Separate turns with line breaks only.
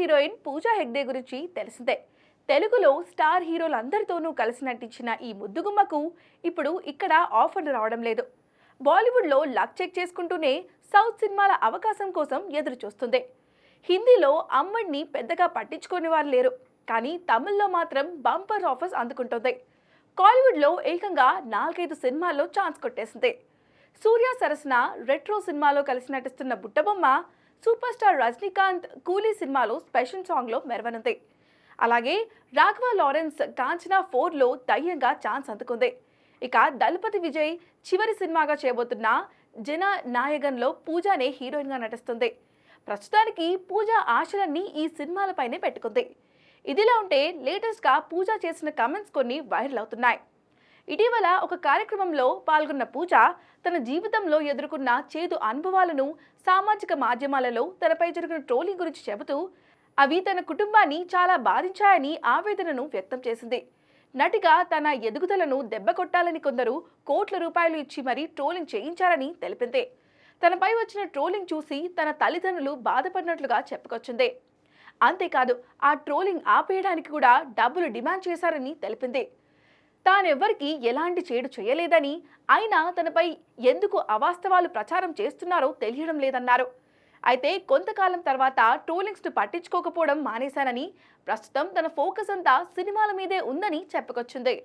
Heroine Pooja Hegde గురించి తెలిసిందే. తెలుగులో స్టార్ హీరోలందరితోనూ కలిసి నటించిన ఈ ముద్దుగుమ్మకు ఇప్పుడు ఇక్కడ ఆఫర్లు రావడం లేదు. బాలీవుడ్లో లక్ చెక్ చేసుకుంటూనే సౌత్ సినిమాల అవకాశం కోసం ఎదురు చూస్తుంది. హిందీలో అమ్మడిని పెద్దగా పట్టించుకునే వారు లేరు, కానీ తమిళ్లో మాత్రం బంపర్ ఆఫర్స్ అందుకుంటుంది. కాలీవుడ్లో ఏకంగా 4-5 సినిమాల్లో ఛాన్స్ కొట్టేసింది. సూర్య సరసన రెట్రో సినిమాలో కలిసి నటిస్తున్న బుట్టబొమ్మ సూపర్ స్టార్ రజనీకాంత్ కూలీ సినిమాలో స్పెషల్ సాంగ్లో మెరవనుంది. అలాగే రాఘవ లారెన్స్ కాంచనా 4లో దయ్యంగా ఛాన్స్ అందుకుంది. ఇక దళపతి విజయ్ చివరి సినిమాగా చేయబోతున్న జన నాయగన్లో పూజానే హీరోయిన్గా నటిస్తుంది. ప్రస్తుతానికి పూజ ఆశలన్నీ ఈ సినిమాలపైనే పెట్టుకుంది. ఇదిలా ఉంటే లేటెస్ట్గా పూజ చేసిన కమెంట్స్ కొన్ని వైరల్ అవుతున్నాయి. ఇటీవల ఒక కార్యక్రమంలో పాల్గొన్న పూజ తన జీవితంలో ఎదుర్కొన్న చేదు అనుభవాలను సామాజిక మాధ్యమాలలో తనపై జరిగిన ట్రోలింగ్ గురించి చెబుతూ అవి తన కుటుంబాన్ని చాలా బాధించాయని ఆవేదనను వ్యక్తం చేసింది. నటిగా తన ఎదుగుదలను దెబ్బకొట్టాలని కొందరు కోట్ల రూపాయలు ఇచ్చి మరీ ట్రోలింగ్ చేయించారని తెలిపింది. తనపై వచ్చిన ట్రోలింగ్ చూసి తన తల్లిదండ్రులు బాధపడినట్లుగా చెప్పుకొచ్చింది. అంతేకాదు ఆ ట్రోలింగ్ ఆపేయడానికి కూడా డబ్బులు డిమాండ్ చేశారని తెలిపింది. తానెవ్వరికి ఎలాంటి చేడు చేయలేదని, అయినా తనపై ఎందుకు అవాస్తవాలు ప్రచారం చేస్తున్నారో తెలియడం లేదన్నారు. అయితే కొంతకాలం తర్వాత ట్రోలింగ్స్ను పట్టించుకోకపోవడం మానేశానని, ప్రస్తుతం తన ఫోకస్ అంతా సినిమాల మీదే ఉందని చెప్పుకొచ్చింది.